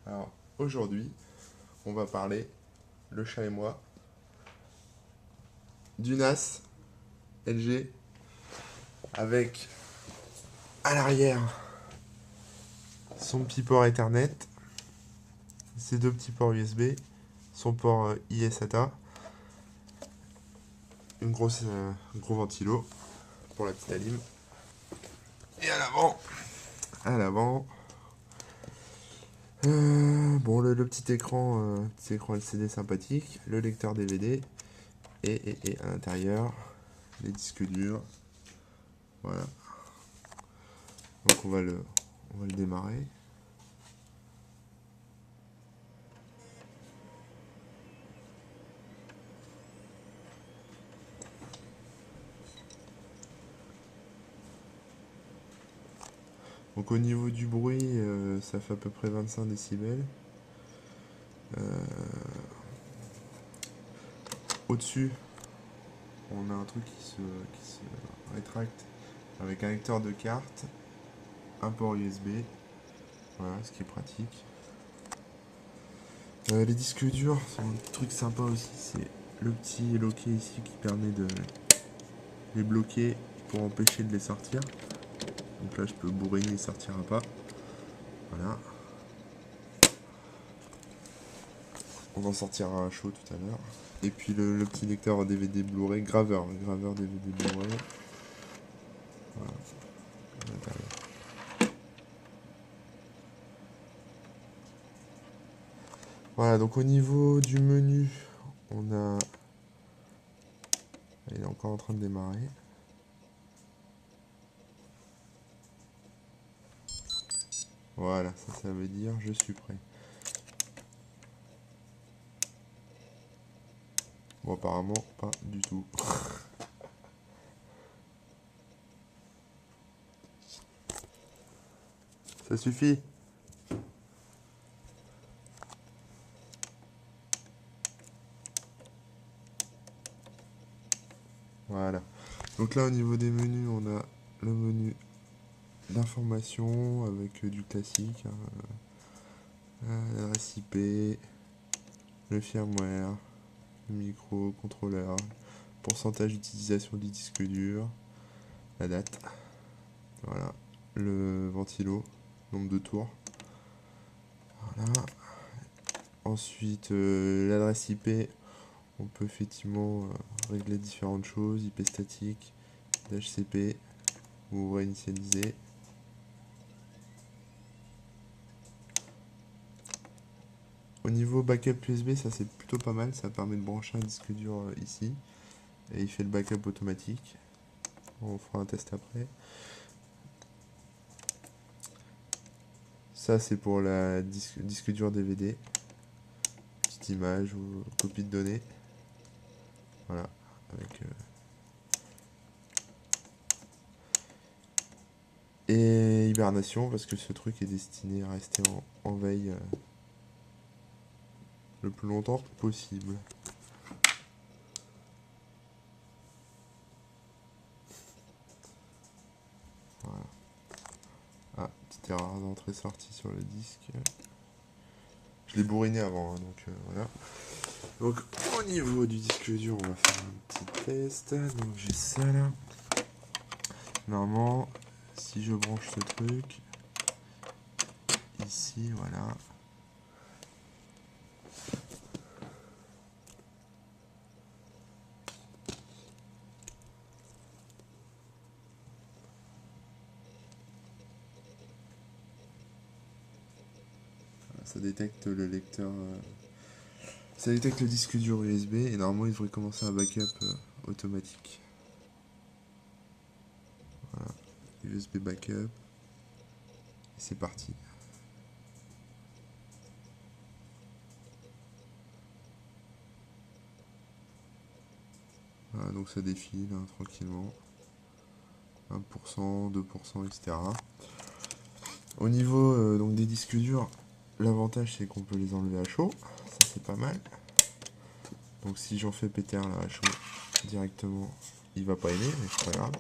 Alors aujourd'hui, on va parler, le chat et moi, du NAS LG avec à l'arrière son petit port Ethernet, ses deux petits ports USB, son port ISATA, un gros ventilo pour la petite alim. Et à l'avant, bon le petit écran LCD sympathique, le lecteur DVD et à l'intérieur les disques durs. Voilà. Donc on va le démarrer. Donc au niveau du bruit, ça fait à peu près 25 décibels. Au-dessus, on a un truc qui se rétracte avec un lecteur de carte, un port USB, voilà, ce qui est pratique. Les disques durs, c'est un truc sympa aussi, c'est le petit loquet ici qui permet de les bloquer pour empêcher de les sortir. Donc là je peux bourriner, il sortira pas. Voilà. On en sortira un chaud tout à l'heure. Et puis le petit lecteur DVD Blu-ray, graveur DVD Blu-ray. Voilà. À l'intérieur. Voilà, donc au niveau du menu, on a... Il est encore en train de démarrer. Voilà, ça veut dire je suis prêt. Bon, apparemment, pas du tout. Ça suffit. Voilà. Donc là, au niveau des menus, on a le menu d'information avec du classique, l'adresse IP, le firmware, le micro, contrôleur, pourcentage d'utilisation du disque dur, la date, voilà, le ventilo, nombre de tours, voilà. Ensuite, l'adresse IP, on peut effectivement régler différentes choses, IP statique, DHCP, ou réinitialiser. Au niveau backup USB, ça c'est plutôt pas mal, ça permet de brancher un disque dur ici, et il fait le backup automatique. On fera un test après. Ça c'est pour la disque dur DVD, petite image ou copie de données. Voilà, avec et hibernation parce que ce truc est destiné à rester en veille le plus longtemps possible. Voilà. Ah, petite erreur d'entrée-sortie sur le disque. Je l'ai bourriné avant, hein, donc voilà. Donc au niveau du disque dur, on va faire un petit test. Donc j'ai ça là. Normalement, si je branche ce truc, ici, voilà. Ça détecte le lecteur. Ça détecte le disque dur USB et normalement il devrait commencer un backup automatique. Voilà. USB backup. Et c'est parti. Voilà, donc ça défile hein, tranquillement. 1%, 2%, etc. Au niveau donc des disques durs, l'avantage c'est qu'on peut les enlever à chaud. Ça c'est pas mal. Donc si j'en fais péter un là à chaud directement, il va pas aimer, mais c'est pas grave.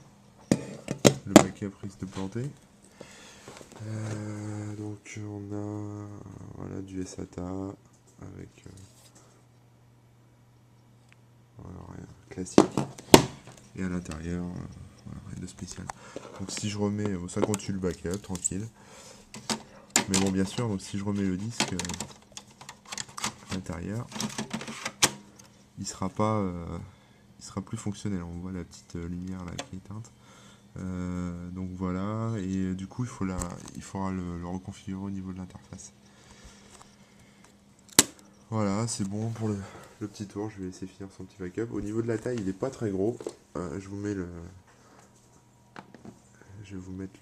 Le backup risque de planter. Donc on a Voilà, du SATA avec voilà, rien, classique. Et à l'intérieur, voilà, rien de spécial. Donc si je remets, ça continue le backup, tranquille. Mais bon, bien sûr, donc si je remets le disque à l'intérieur, il sera pas, il sera plus fonctionnel. On voit la petite lumière là qui est éteinte. Donc voilà, et du coup il faudra le reconfigurer au niveau de l'interface. Voilà, c'est bon pour le petit tour. Je vais laisser finir son petit backup. Au niveau de la taille, il n'est pas très gros. Je vais vous mettre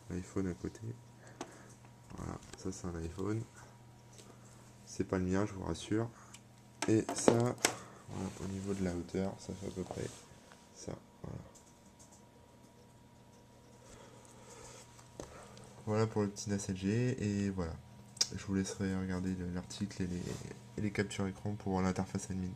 l'iPhone à côté. Voilà, ça c'est un iPhone. C'est pas le mien, je vous rassure. Et ça, voilà, au niveau de la hauteur, ça fait à peu près ça. Voilà, voilà pour le petit NAS LG. Et voilà, je vous laisserai regarder l'article et les captures écran pour l'interface admin.